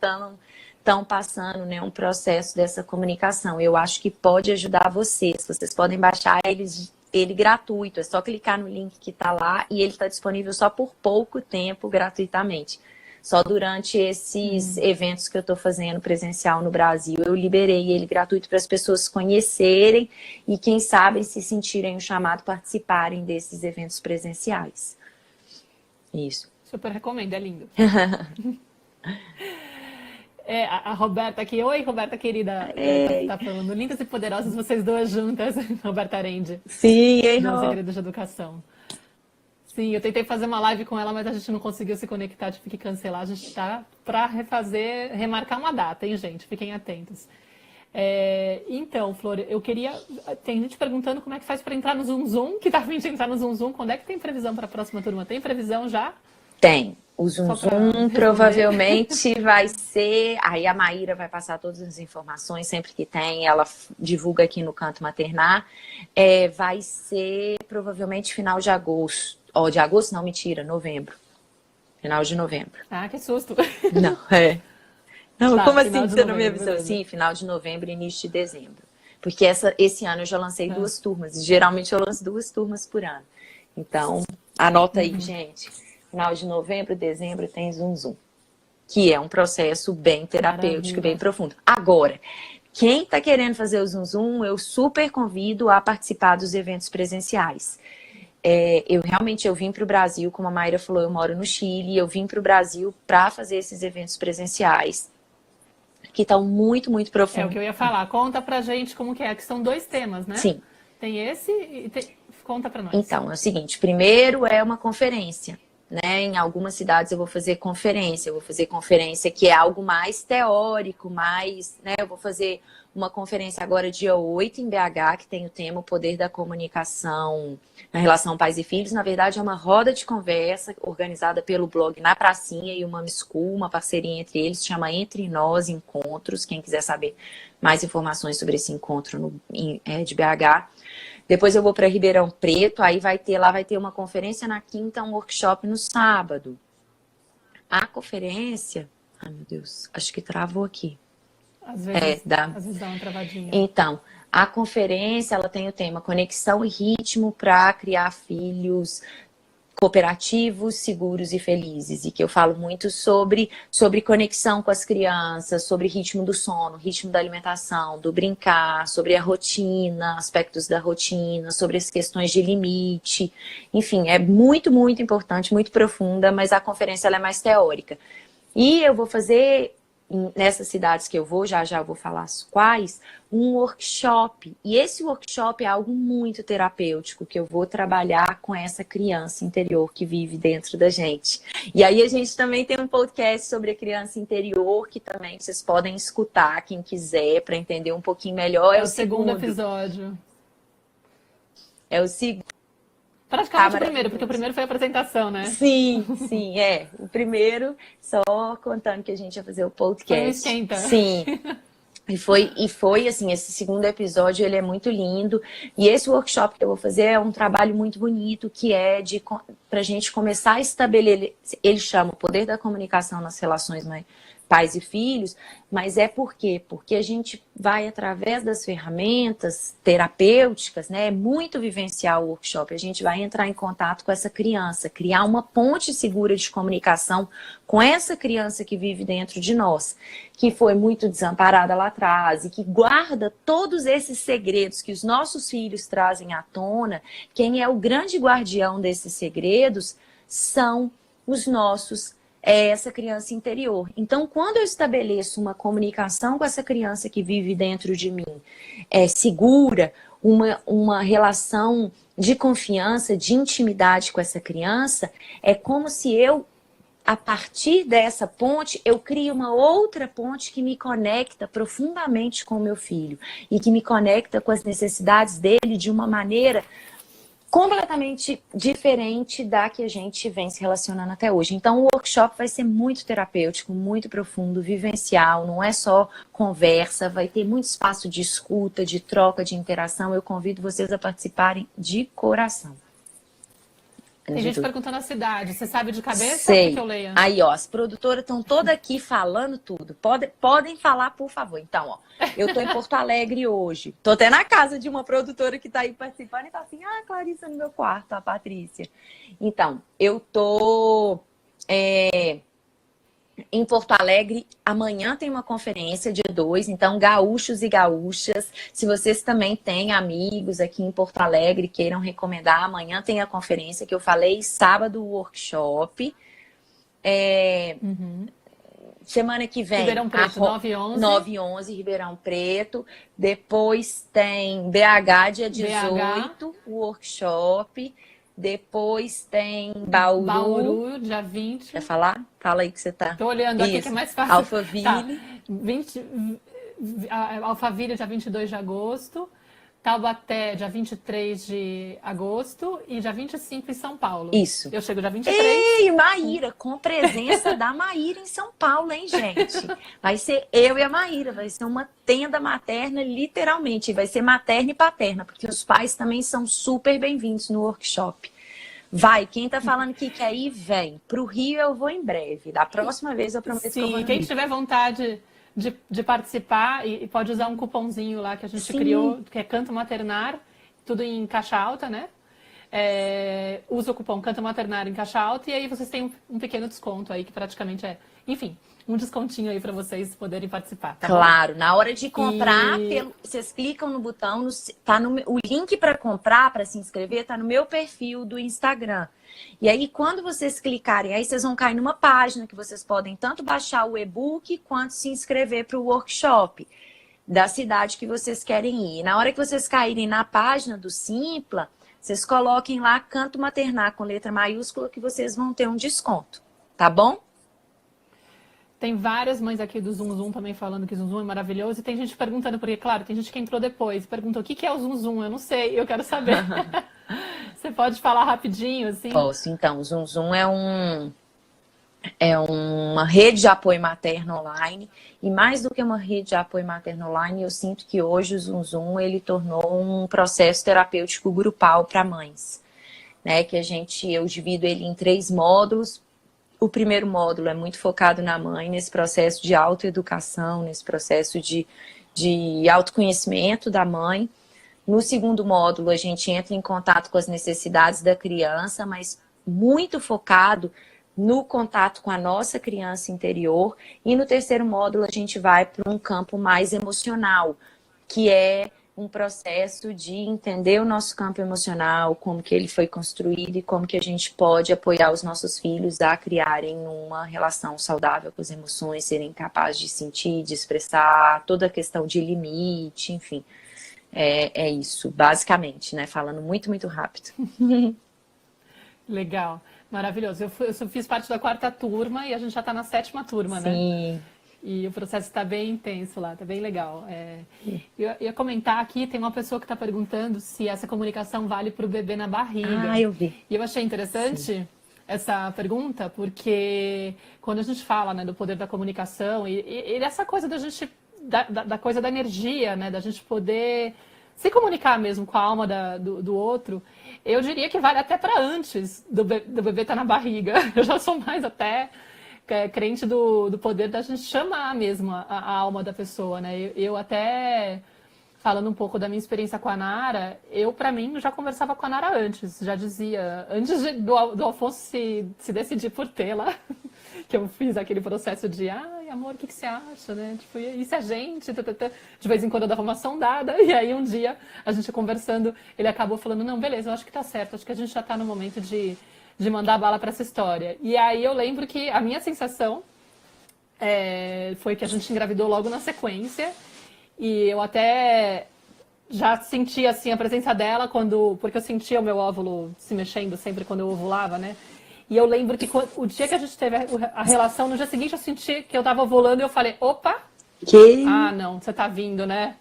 tão passando, né, um processo dessa comunicação. Eu acho que pode ajudar vocês podem baixar ele gratuito, é só clicar no link que está lá e ele está disponível só por pouco tempo gratuitamente. Só durante esses eventos que eu estou fazendo presencial no Brasil, eu liberei ele gratuito para as pessoas conhecerem e, quem sabe, se sentirem o chamado, participarem desses eventos presenciais. Isso. Super recomendo, é lindo. A Roberta aqui. Oi, Roberta querida. Tá falando lindas e poderosas vocês duas juntas, Roberta Arendi. Sim, hein, do Segredos de Educação. Sim, eu tentei fazer uma live com ela, mas a gente não conseguiu se conectar, tive que cancelar. A gente tá para remarcar uma data, hein, gente? Fiquem atentos. Então, Flor, eu queria... Tem gente perguntando como é que faz para entrar no Zoom Zoom, que tá a fim de entrar no Zoom Zoom. Quando é que tem previsão para a próxima turma? Tem previsão já? Tem. O Zoom Zoom provavelmente vai ser... Aí a Maíra vai passar todas as informações, sempre que tem, ela divulga aqui no Canto Maternar. Vai ser provavelmente final de agosto. De agosto não, mentira, novembro. Final de novembro. Ah, que susto. Não, Não, tá, como assim você não me avisou? Sim, final de novembro e início de dezembro. Porque esse ano eu já lancei 2 turmas. E geralmente eu lanço 2 turmas por ano. Então, anota aí, gente. Final de novembro, dezembro tem Zoom Zoom. Que é um processo bem terapêutico, bem profundo. Agora, quem está querendo fazer o Zoom Zoom, eu super convido a participar dos eventos presenciais. Eu vim para o Brasil, como a Mayra falou, eu moro no Chile, eu vim para o Brasil para fazer esses eventos presenciais, que estão muito, muito profundos. É o que eu ia falar. Conta pra gente como que são 2 temas, né? Sim. Tem esse e conta pra nós. Então, é o seguinte, primeiro é uma conferência, né? Em algumas cidades eu vou fazer conferência que é algo mais teórico, mais, né? Eu vou fazer uma conferência agora dia 8 em BH, que tem o tema O Poder da Comunicação na Relação Pais e Filhos. Na verdade, é uma roda de conversa organizada pelo blog Na Pracinha e o Mami School, uma parceria entre eles, chama Entre Nós Encontros. Quem quiser saber mais informações sobre esse encontro de BH. Depois eu vou para Ribeirão Preto, aí lá vai ter uma conferência na quinta, um workshop no sábado. A conferência... Ai, meu Deus, acho que travou aqui. Às vezes dá uma travadinha. Então, a conferência, ela tem o tema Conexão e Ritmo para criar filhos cooperativos, seguros e felizes. E que eu falo muito sobre conexão com as crianças, sobre ritmo do sono, ritmo da alimentação, do brincar, sobre a rotina, aspectos da rotina, sobre as questões de limite. Enfim, é muito, muito importante, muito profunda, mas a conferência ela é mais teórica. E eu vou fazer, nessas cidades que eu vou, já já vou falar quais, um workshop. E esse workshop é algo muito terapêutico, que eu vou trabalhar com essa criança interior que vive dentro da gente. E aí a gente também tem um podcast sobre a criança interior, que também vocês podem escutar, quem quiser, para entender um pouquinho melhor. É o segundo episódio. É o segundo. Praticamente o primeiro, porque o primeiro foi a apresentação, né? Sim, sim, é. O primeiro, só contando que a gente ia fazer o podcast. Foi um esquenta. Sim. E foi, assim, esse segundo episódio, ele é muito lindo. E esse workshop que eu vou fazer é um trabalho muito bonito, que é pra gente começar a estabelecer, ele chama o poder da comunicação nas relações pais e filhos, mas é por quê? Porque a gente vai, através das ferramentas terapêuticas, né? É muito vivencial o workshop, a gente vai entrar em contato com essa criança, criar uma ponte segura de comunicação com essa criança que vive dentro de nós, que foi muito desamparada lá atrás e que guarda todos esses segredos que os nossos filhos trazem à tona. Quem é o grande guardião desses segredos são os nossos essa criança interior. Então, quando eu estabeleço uma comunicação com essa criança que vive dentro de mim, segura, uma relação de confiança, de intimidade com essa criança, é como se eu, a partir dessa ponte, eu crio uma outra ponte que me conecta profundamente com o meu filho e que me conecta com as necessidades dele de uma maneira completamente diferente da que a gente vem se relacionando até hoje. Então, o workshop vai ser muito terapêutico, muito profundo, vivencial, não é só conversa, vai ter muito espaço de escuta, de troca, de interação. Eu convido vocês a participarem de coração. Tem gente perguntando a cidade. Você sabe de cabeça? Sei. Ou que eu leia? Aí, ó, as produtoras estão todas aqui falando tudo. Podem falar, por favor. Então, ó, eu tô em Porto Alegre hoje. Tô até na casa de uma produtora que tá aí participando e tá assim, Clarissa no meu quarto, a Patrícia. Então, eu tô em Porto Alegre, amanhã tem uma conferência, dia 2, então gaúchos e gaúchas, se vocês também têm amigos aqui em Porto Alegre, queiram recomendar, amanhã tem a conferência que eu falei, sábado o workshop, semana que vem, Ribeirão Preto, 9 e 11. 9 e 11, Ribeirão Preto, depois tem BH, dia 18, o workshop. Depois tem Bauru, dia 20. Quer falar? Fala aí que você tá. Tô olhando aqui que é mais fácil. Alphaville. Tá. Alphaville, dia 22 de agosto. Taubaté, dia 23 de agosto. E dia 25 em São Paulo. Isso. Eu chego dia 23. Ei, Maíra, com presença da Maíra em São Paulo, hein, gente? Vai ser eu e a Maíra. Vai ser uma tenda materna, literalmente. Vai ser materna e paterna, porque os pais também são super bem-vindos no workshop. Vai, quem tá falando que quer ir, vem. Pro Rio eu vou em breve. Da próxima vez eu prometo que eu vou no Rio. Quem tiver vontade de participar e pode usar um cupomzinho lá que a gente criou, que é Canto Maternar, tudo em caixa alta, né? Usa o cupom Canto Maternar em caixa alta e aí vocês têm um pequeno desconto aí, que praticamente enfim, um descontinho aí para vocês poderem participar. Tá claro, bom? Na hora de comprar, vocês clicam no botão, o link para comprar, para se inscrever, tá no meu perfil do Instagram. E aí, quando vocês clicarem, aí vocês vão cair numa página que vocês podem tanto baixar o e-book quanto se inscrever para o workshop da cidade que vocês querem ir. Na hora que vocês caírem na página do Simpla, vocês coloquem lá Canto Maternar com letra maiúscula que vocês vão ter um desconto, tá bom? Tem várias mães aqui do Zum Zum também falando que Zum Zum é maravilhoso. E tem gente perguntando, porque, claro, tem gente que entrou depois e perguntou o que é o Zum Zum. Eu não sei, eu quero saber. Você pode falar rapidinho, assim? Posso, então. O Zum Zum é uma rede de apoio materno online. E mais do que uma rede de apoio materno online, eu sinto que hoje o Zum Zum, ele tornou um processo terapêutico grupal para mães. Né? Que eu divido ele em 3 módulos. O primeiro módulo é muito focado na mãe, nesse processo de autoeducação, nesse processo de autoconhecimento da mãe. No segundo módulo, a gente entra em contato com as necessidades da criança, mas muito focado no contato com a nossa criança interior. E no terceiro módulo, a gente vai para um campo mais emocional, que é um processo de entender o nosso campo emocional, como que ele foi construído e como que a gente pode apoiar os nossos filhos a criarem uma relação saudável com as emoções, serem capazes de sentir, de expressar, toda a questão de limite, enfim. É isso, basicamente, né? Falando muito, muito rápido. Legal, maravilhoso. Eu fiz parte da 4ª turma e a gente já está na 7ª turma, né? Sim. E o processo está bem intenso lá, está bem legal. Eu ia comentar aqui, tem uma pessoa que está perguntando se essa comunicação vale para o bebê na barriga. Ah, eu vi. E eu achei interessante essa pergunta, porque quando a gente fala, né, do poder da comunicação e dessa coisa da gente, da coisa da energia, né, da gente poder se comunicar mesmo com a alma do outro, eu diria que vale até para antes do bebê estar na barriga. Eu já sou mais até crente do poder da gente chamar mesmo a alma da pessoa, né? Eu até, falando um pouco da minha experiência com a Nara, pra mim, já conversava com a Nara antes, já dizia, antes do Alfonso se decidir por tê-la, que eu fiz aquele processo de, ai, amor, o que você acha, né? Tipo, isso é gente, de vez em quando eu dava uma sondada, e aí um dia, a gente conversando, ele acabou falando, não, beleza, eu acho que tá certo, acho que a gente já tá no momento de mandar bala para essa história. E aí eu lembro que a minha sensação foi que a gente engravidou logo na sequência. E eu até já sentia assim, a presença dela porque eu sentia o meu óvulo se mexendo sempre quando eu ovulava, né? E eu lembro que o dia que a gente teve a relação, no dia seguinte eu senti que eu tava ovulando e eu falei, opa! Ah, não, você tá vindo, né?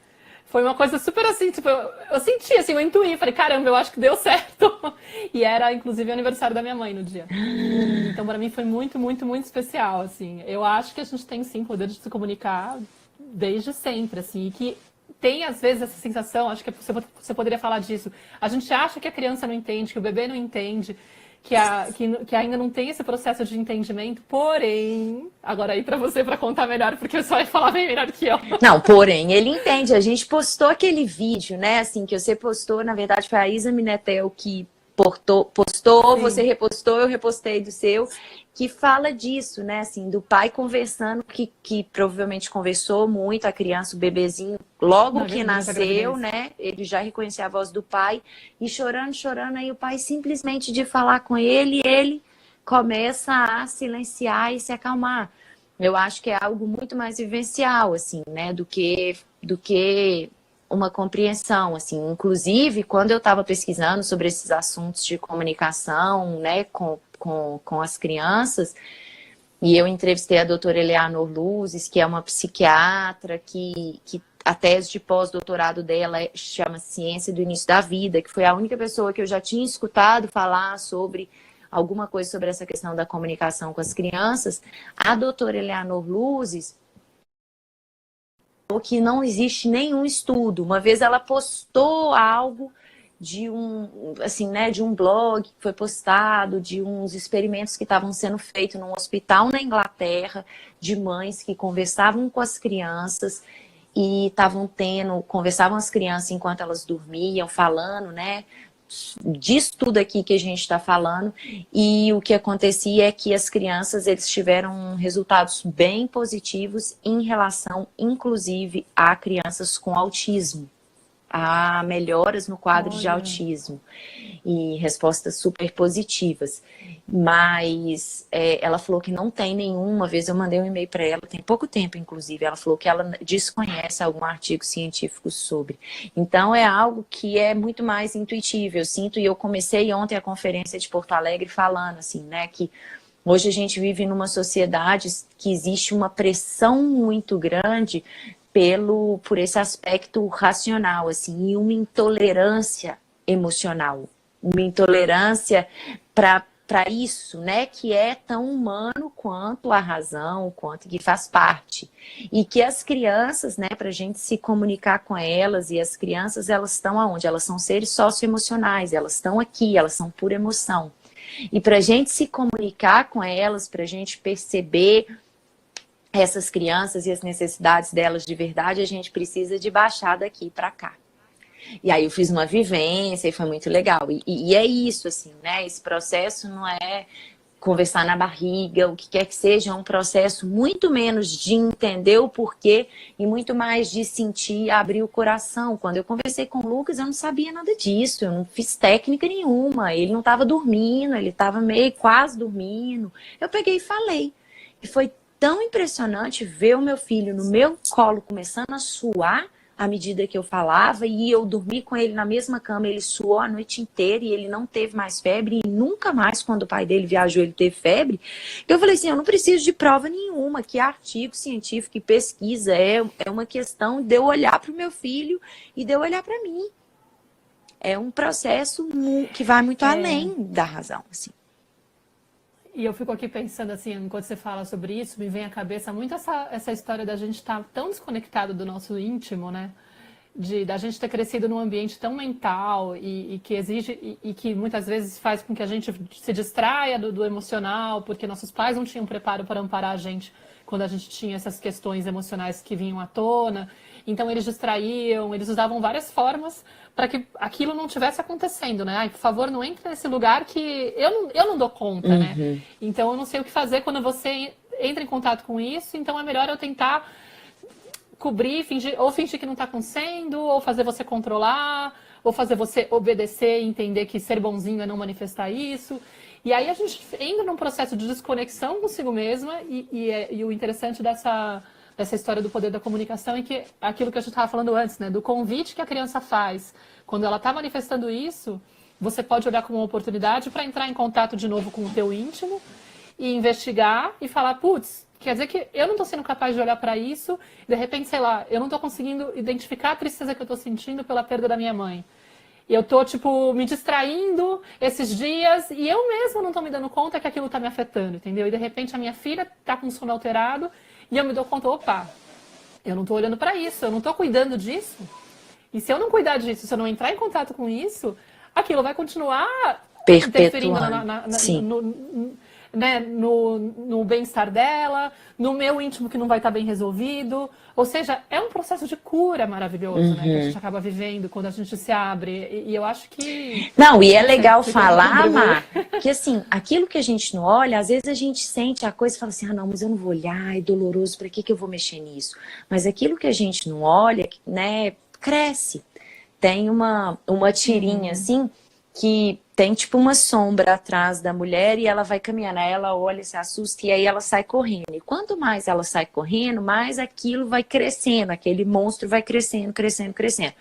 Foi uma coisa super assim, tipo, eu senti, assim, eu intuí, falei, caramba, eu acho que deu certo. E era, inclusive, o aniversário da minha mãe no dia. Então, para mim, foi muito, muito, muito especial, assim. Eu acho que a gente tem, sim, poder de se comunicar desde sempre, assim, e que tem, às vezes, essa sensação, acho que você poderia falar disso. A gente acha que a criança não entende, que o bebê não entende, que ainda não tem esse processo de entendimento, porém, agora aí para você para contar melhor, porque você vai falar bem melhor que eu. Não, porém, ele entende. A gente postou aquele vídeo, né, assim, que você postou, na verdade foi a Isa Minetel que postou, sim. Você repostou, eu repostei do seu, que fala disso, né, assim, do pai conversando, que provavelmente conversou muito, a criança, o bebezinho, logo que nasceu, né, ele já reconhecia a voz do pai, e chorando, aí o pai simplesmente de falar com ele começa a silenciar e se acalmar. Eu acho que é algo muito mais vivencial, assim, né, do que uma compreensão, assim, inclusive quando eu estava pesquisando sobre esses assuntos de comunicação, né, com as crianças, e eu entrevistei a doutora Eleanor Luzes, que é uma psiquiatra, que a tese de pós-doutorado dela chama Ciência do Início da Vida, que foi a única pessoa que eu já tinha escutado falar sobre alguma coisa sobre essa questão da comunicação com as crianças. A doutora Eleanor Luzes, que não existe nenhum estudo. Uma vez ela postou algo de um blog que foi postado, de uns experimentos que estavam sendo feitos num hospital na Inglaterra, de mães que conversavam com as crianças e conversavam as crianças enquanto elas dormiam, falando, né, disso tudo aqui que a gente está falando, e o que acontecia é que as crianças, eles tiveram resultados bem positivos em relação, inclusive, a crianças com autismo. há melhoras no quadro de Olha. autismo e respostas super positivas. Mas ela falou que não tem nenhuma vez, eu mandei um e-mail para ela, tem pouco tempo inclusive, ela falou que ela desconhece algum artigo científico sobre. Então é algo que é muito mais intuitivo, eu sinto, e eu comecei ontem a conferência de Porto Alegre falando assim, né, que hoje a gente vive numa sociedade que existe uma pressão muito grande por esse aspecto racional, assim, e uma intolerância emocional, uma intolerância para isso, né, que é tão humano quanto a razão, quanto que faz parte. E que as crianças, né, para a gente se comunicar com elas, e as crianças, elas estão aonde? Elas são seres socioemocionais, elas estão aqui, elas são pura emoção. E para a gente se comunicar com elas, para a gente perceber essas crianças e as necessidades delas de verdade, a gente precisa de baixar daqui para cá. E aí eu fiz uma vivência e foi muito legal. E é isso, assim, né? Esse processo não é conversar na barriga, o que quer que seja, é um processo muito menos de entender o porquê e muito mais de sentir, abrir o coração. Quando eu conversei com o Lucas, eu não sabia nada disso, eu não fiz técnica nenhuma, ele não estava dormindo, ele estava meio quase dormindo. Eu peguei e falei. E foi tão impressionante ver o meu filho no meu colo começando a suar à medida que eu falava, e eu dormi com ele na mesma cama, ele suou a noite inteira e ele não teve mais febre, e nunca mais, quando o pai dele viajou, ele teve febre. Eu falei assim, eu não preciso de prova nenhuma, que artigo científico e pesquisa, é uma questão de eu olhar para o meu filho e de eu olhar para mim. É um processo que vai muito além da razão, assim. E eu fico aqui pensando assim, enquanto você fala sobre isso, me vem à cabeça muito essa história da gente estar tão desconectado do nosso íntimo, né? Da gente ter crescido num ambiente tão mental e que exige, e que muitas vezes faz com que a gente se distraia do emocional, porque nossos pais não tinham preparo para amparar a gente quando a gente tinha essas questões emocionais que vinham à tona. Então eles distraíam, eles usavam várias formas para que aquilo não tivesse acontecendo, né? Ai, por favor, não entre nesse lugar que eu não dou conta, né? Então eu não sei o que fazer quando você entra em contato com isso, então é melhor eu tentar cobrir, fingir que não está acontecendo, ou fazer você controlar, ou fazer você obedecer e entender que ser bonzinho é não manifestar isso. E aí a gente entra num processo de desconexão consigo mesma, e o interessante dessa história do poder da comunicação é que aquilo que a gente estava falando antes, né, do convite que a criança faz, quando ela está manifestando isso, você pode olhar como uma oportunidade para entrar em contato de novo com o teu íntimo e investigar e falar, putz, quer dizer que eu não estou sendo capaz de olhar para isso, de repente, sei lá, eu não estou conseguindo identificar a tristeza que eu estou sentindo pela perda da minha mãe. Eu tô, tipo, me distraindo esses dias e eu mesma não tô me dando conta que aquilo tá me afetando, entendeu? E de repente a minha filha tá com sono alterado e eu me dou conta, opa, eu não tô olhando para isso, eu não tô cuidando disso. E se eu não cuidar disso, se eu não entrar em contato com isso, aquilo vai continuar interferindo no bem-estar dela, no meu íntimo que não vai estar bem resolvido. Ou seja, é um processo de cura maravilhoso, né? Que a gente acaba vivendo quando a gente se abre. E eu acho que... Não, e é legal falar, Mar, que assim, aquilo que a gente não olha, às vezes a gente sente a coisa e fala assim, ah, não, mas eu não vou olhar, é doloroso, pra que eu vou mexer nisso? Mas aquilo que a gente não olha, né, cresce. Tem uma tirinha, assim, que tem tipo uma sombra atrás da mulher e ela vai caminhando, aí ela olha, se assusta e aí ela sai correndo. E quanto mais ela sai correndo, mais aquilo vai crescendo, aquele monstro vai crescendo, crescendo, crescendo.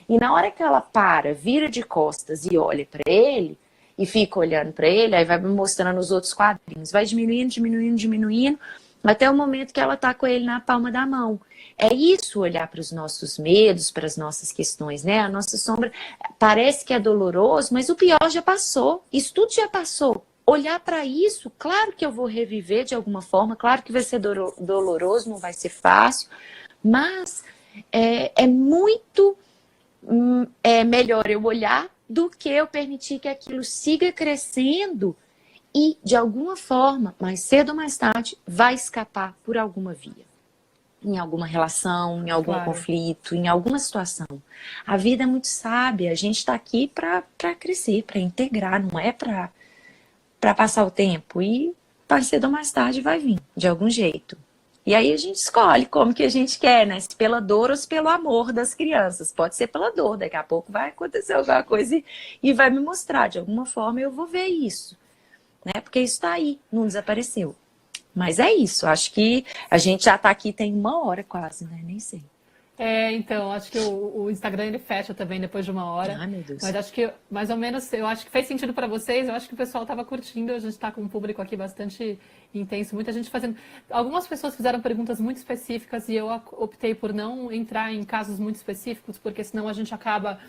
E na hora que ela para, vira de costas e olha para ele, e fica olhando para ele, aí vai mostrando os outros quadrinhos, vai diminuindo, diminuindo, diminuindo, até o momento que ela tá com ele na palma da mão. É isso, olhar para os nossos medos, para as nossas questões, né? A nossa sombra parece que é doloroso, mas o pior já passou. Isso tudo já passou. Olhar para isso, claro que eu vou reviver de alguma forma, claro que vai ser doloroso, não vai ser fácil, mas é muito melhor eu olhar do que eu permitir que aquilo siga crescendo e, de alguma forma, mais cedo ou mais tarde, vai escapar por alguma via. Em alguma relação, em algum conflito, em alguma situação. A vida é muito sábia, a gente está aqui para crescer, para integrar, não é para passar o tempo. E mais cedo ou mais tarde vai vir, de algum jeito. E aí a gente escolhe como que a gente quer, né? Se pela dor ou se pelo amor das crianças. Pode ser pela dor, daqui a pouco vai acontecer alguma coisa e vai me mostrar. De alguma forma eu vou ver isso, né? Porque isso tá aí, não desapareceu. Mas é isso, acho que a gente já tá aqui tem 1 hora quase, né? Nem sei. Então, acho que o Instagram ele fecha também depois de 1 hora. Ai, meu Deus. Mas acho que, mais ou menos, eu acho que fez sentido para vocês. Eu acho que o pessoal estava curtindo. A gente está com um público aqui bastante intenso. Muita gente fazendo. Algumas pessoas fizeram perguntas muito específicas e eu optei por não entrar em casos muito específicos, porque senão a gente acaba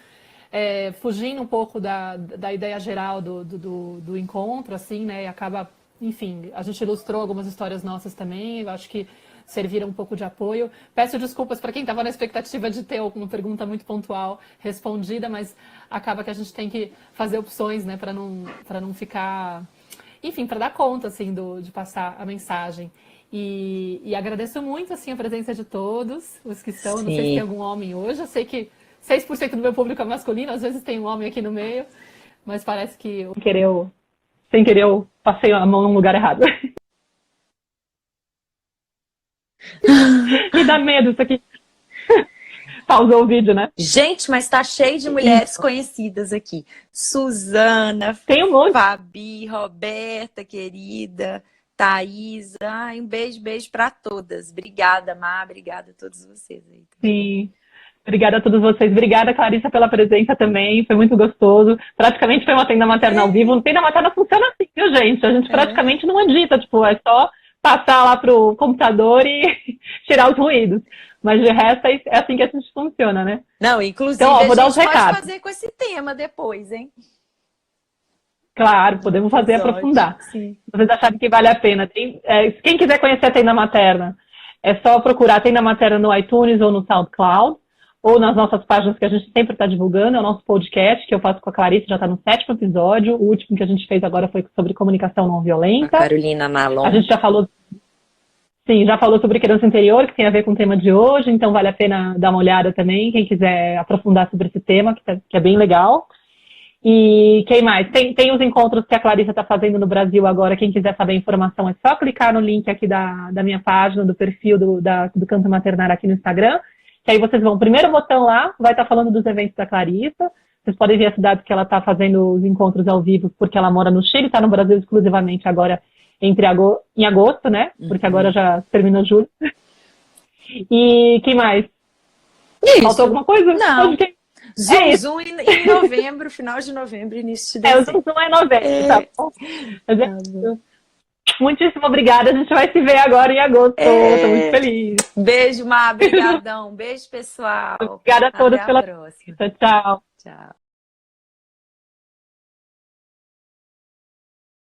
fugindo um pouco da ideia geral do encontro, assim, né? E acaba, enfim, a gente ilustrou algumas histórias nossas também. Eu acho que serviram um pouco de apoio. Peço desculpas para quem estava na expectativa de ter alguma pergunta muito pontual respondida, mas acaba que a gente tem que fazer opções, né, para não ficar, enfim, para dar conta assim de passar a mensagem. E agradeço muito assim a presença de todos os que estão. Não sei se tem algum homem hoje. Eu sei que 6% do meu público é masculino, às vezes tem um homem aqui no meio, mas parece que sem querer eu passei a mão num lugar errado. Me dá medo isso aqui. Pausou o vídeo, né? Gente, mas tá cheio de mulheres conhecidas aqui. Suzana, tem um monte. Fabi, Roberta, querida, Thaís. Ai, um beijo pra todas. Obrigada, Má. Obrigada a todos vocês aí. Sim. Obrigada a todos vocês. Obrigada, Clarissa, pela presença também. Foi muito gostoso. Praticamente foi uma tenda materna ao vivo. Tenda materna funciona assim, viu, gente? A gente praticamente não edita, tipo, é só passar lá pro computador e tirar os ruídos. Mas de resto é assim que a gente funciona, né? Não, inclusive então, ó, vou dar os pode recados. fazer com esse tema depois, hein? Claro, podemos fazer e aprofundar. Sim. Se vocês acharem que vale a pena. Quem quiser conhecer a Tenda Materna, é só procurar a Tenda Materna no iTunes ou no SoundCloud, ou nas nossas páginas que a gente sempre está divulgando. É o nosso podcast, que eu faço com a Clarice, já está no 7º episódio. O último que a gente fez agora foi sobre comunicação não violenta. A Carolina Malon. A gente já falou... Sim, já falou sobre criança interior, que tem a ver com o tema de hoje, então vale a pena dar uma olhada também, quem quiser aprofundar sobre esse tema, que é bem legal. E quem mais? Tem os encontros que a Clarissa está fazendo no Brasil agora, quem quiser saber a informação é só clicar no link aqui da minha página, do perfil do Canto Maternar aqui no Instagram, que aí vocês vão, primeiro botão lá, vai estar falando dos eventos da Clarissa, vocês podem ver a cidade que ela está fazendo os encontros ao vivo, porque ela mora no Chile, está no Brasil exclusivamente agora, em agosto, né? Porque agora já terminou julho. E quem mais? Isso. Faltou alguma coisa? Não. Zoom em novembro, final de novembro, início de dezembro. O Zoom é novembro, tá bom? Muitíssimo obrigada. A gente vai se ver agora em agosto. Tô muito feliz. Beijo, Má. Obrigadão. Beijo, pessoal. Obrigada a todas pela próxima. Tchau. Tchau.